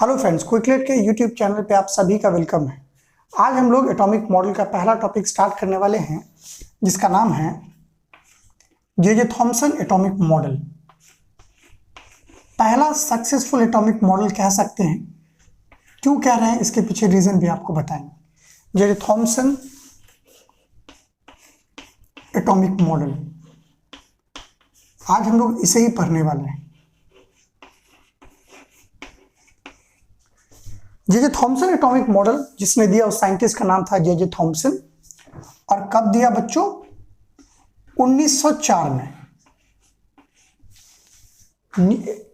Hello friends, क्विकलेट के YouTube channel पे आप सभी का वेलकम है। आज हम लोग एटॉमिक मॉडल का पहला टॉपिक स्टार्ट करने वाले हैं, जिसका नाम है जे थॉमसन एटॉमिक मॉडल। पहला सक्सेसफुल एटॉमिक मॉडल कह सकते हैं। क्यों कह रहे हैं इसके पीछे रीजन भी आपको बताएंगे। जे थॉमसन एटॉमिक मॉडल, आज हम लोग इसे ही पढ़ने वाले हैं। जे थॉमसन एटॉमिक मॉडल जिसने दिया उस साइंटिस्ट का नाम था जे थॉमसन। और कब दिया बच्चों? 1904 में,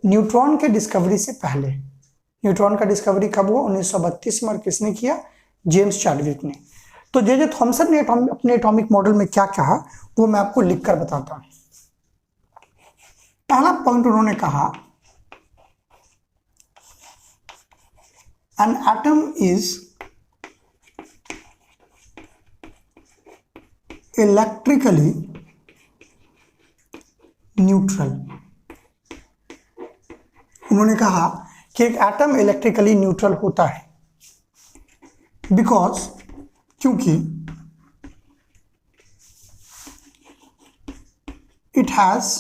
न्यूट्रॉन के डिस्कवरी से पहले। न्यूट्रॉन का डिस्कवरी कब हुआ? 1932 में। और किसने किया? जेम्स चैडविक ने। तो जे थॉमसन ने अपने एटॉमिक मॉडल में क्या कहा वो मैं आपको लिखकर बताता हूं। पहला पॉइंट उन्होंने कहा, an atom is electrically neutral। उन्होंने कहा कि एक एटम इलेक्ट्रिकली न्यूट्रल होता है बिकॉज, क्योंकि it has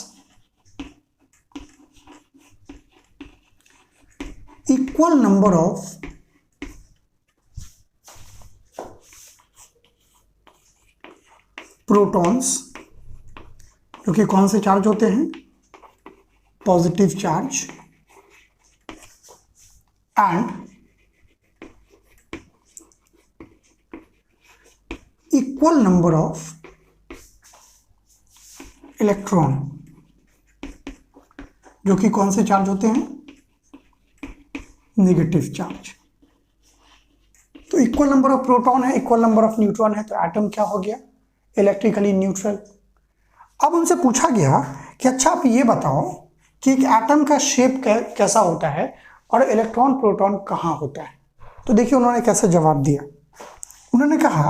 equal number of protons, जो कि कौन से चार्ज होते हैं? Positive charge, and equal number of electron, जो कि कौन से चार्ज होते हैं? Negative charge. तो इक्वल नंबर ऑफ प्रोटॉन है, इक्वल नंबर ऑफ न्यूट्रॉन है, तो एटम क्या हो गया? Electrically neutral. अब उनसे पूछा गया कि अच्छा आप ये बताओ कि एक एटम का शेप कैसा होता है और इलेक्ट्रॉन प्रोटॉन कहाँ होता है। तो देखिए उन्होंने कैसे जवाब दिया। उन्होंने कहा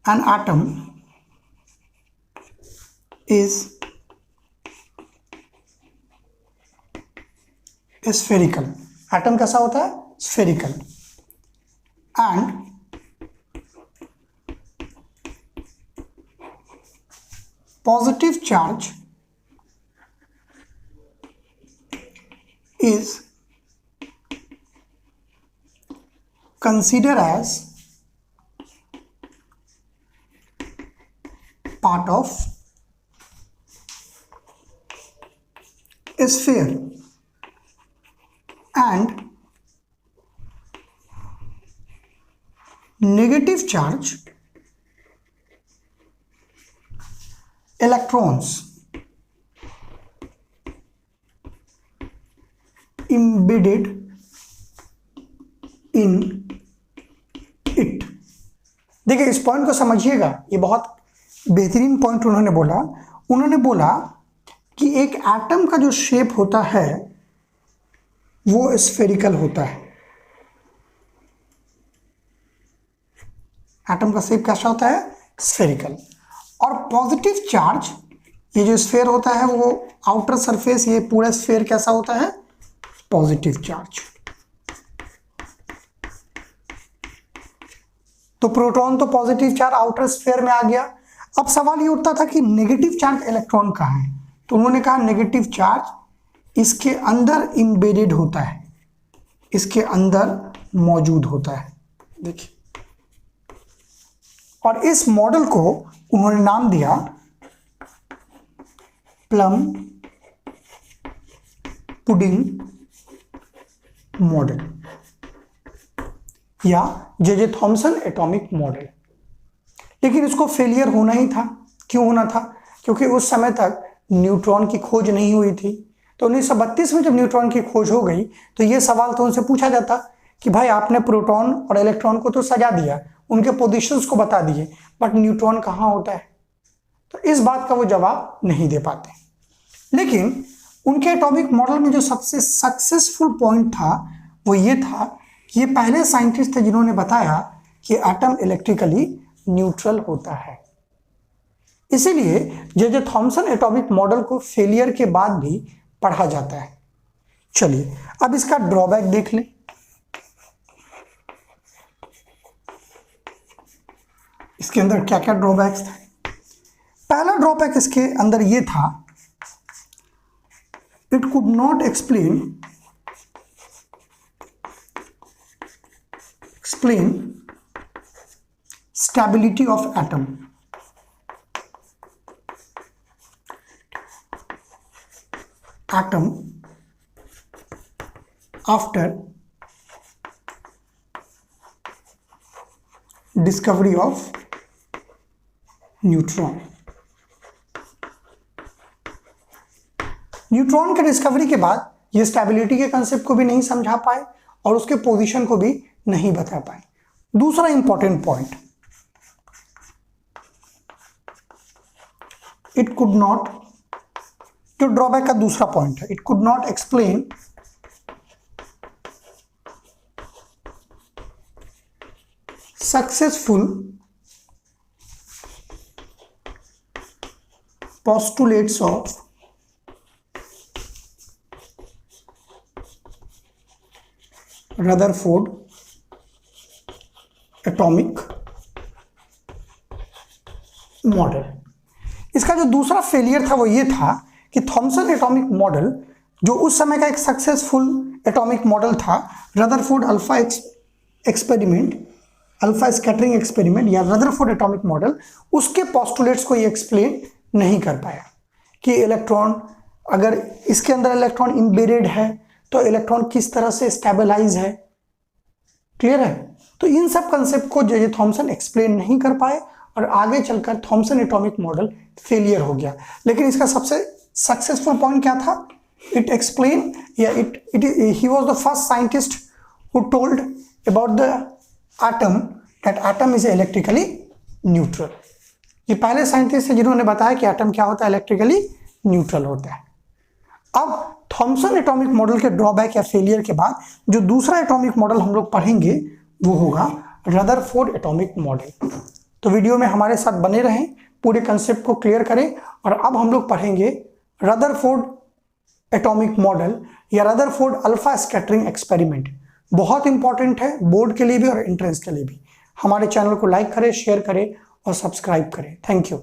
an atom is spherical. Atom कैसा होता है? Spherical. and positive charge is considered as part of a sphere and negative charge electrons embedded in it। देखिए इस पॉइंट को समझिएगा, ये बहुत बेहतरीन पॉइंट उन्होंने बोला। उन्होंने बोला कि एक एटम का जो शेप होता है वो स्फेरिकल होता है। एटम का शेप कैसा होता है? स्फेरिकल। और पॉजिटिव चार्ज, ये जो स्फेयर होता है वो आउटर सरफेस, ये पूरा स्फेयर कैसा होता है? Positive charge. तो प्रोटॉन तो पॉजिटिव चार्ज आउटर स्फेयर में आ गया। अब सवाल ये उठता था कि नेगेटिव चार्ज इलेक्ट्रॉन कहाँ है। तो उन्होंने कहा नेगेटिव चार्ज इसके अंदर इंबेडेड होता है, इसके अंदर मौजूद होता है। देखिए, और इस मॉडल को उन्होंने नाम दिया प्लम पुडिंग मॉडल या जे थॉमसन एटॉमिक मॉडल। लेकिन इसको फेलियर होना ही था। क्यों होना था? क्योंकि उस समय तक न्यूट्रॉन की खोज नहीं हुई थी। तो 1932 में जब न्यूट्रॉन की खोज हो गई तो ये सवाल तो उनसे पूछा जाता कि भाई आपने प्रोटॉन और इलेक्ट्रॉन को तो सजा दिया, उनके पोजीशंस को बता दिए, बट न्यूट्रॉन कहाँ होता है? तो इस बात का वो जवाब नहीं दे पाते। लेकिन उनके एटॉमिक मॉडल में जो सबसे सक्सेसफुल पॉइंट था वो ये था कि ये पहले साइंटिस्ट थे जिन्होंने बताया कि एटम इलेक्ट्रिकली न्यूट्रल होता है। इसीलिए जे थॉमसन एटॉमिक मॉडल को फेलियर के बाद भी पढ़ा जाता है। चलिए अब इसका ड्रॉबैक देख लें। इसके अंदर क्या क्या ड्रॉबैक्स थे। पहला ड्रॉबैक इसके अंदर ये था, it could not explain stability of atom. After discovery of neutron. Neutron के डिस्कवरी के बाद ये स्टेबिलिटी के कंसेप्ट को भी नहीं समझा पाए और उसके पोजीशन को भी नहीं बता पाए। दूसरा important point, it could not, जो ड्रॉबैक का दूसरा पॉइंट है, it could not explain successful postulates of Rutherford atomic model. इसका जो दूसरा फेलियर था वो ये था कि थॉमसन एटॉमिक मॉडल, जो उस समय का एक सक्सेसफुल एटॉमिक मॉडल था, Rutherford alpha experiment, alpha scattering experiment या रदरफोर्ड एटॉमिक मॉडल, उसके पोस्टुलेट्स को ये एक्सप्लेन नहीं कर पाया कि इलेक्ट्रॉन, अगर इसके अंदर इलेक्ट्रॉन इम्बेडेड है तो इलेक्ट्रॉन किस तरह से स्टेबलाइज है। क्लियर है? तो इन सब कंसेप्ट को जे थॉमसन एक्सप्लेन नहीं कर पाए और आगे चलकर थॉमसन एटॉमिक मॉडल फेलियर हो गया। लेकिन इसका सबसे सक्सेसफुल पॉइंट क्या था? इट एक्सप्लेन या he was the first scientist who told about the atom that atom is electrically neutral. ये पहले साइंटिस्ट हैं जिन्होंने बताया कि एटम क्या होता है, इलेक्ट्रिकली न्यूट्रल होता है। अब थॉमसन एटॉमिक मॉडल के ड्रॉबैक या फेलियर के बाद जो दूसरा एटॉमिक मॉडल हम लोग पढ़ेंगे वो होगा रदरफोर्ड एटॉमिक मॉडल। तो वीडियो में हमारे साथ बने रहें, पूरे कंसेप्ट को क्लियर करें। और अब हम लोग पढ़ेंगे रदरफोर्ड एटॉमिक मॉडल या रदरफोर्ड अल्फा स्कैटरिंग एक्सपेरिमेंट। बहुत इंपॉर्टेंट है बोर्ड के लिए भी और एंट्रेंस के लिए भी। हमारे चैनल को लाइक करें, शेयर करें और सब्सक्राइब करें। Thank you.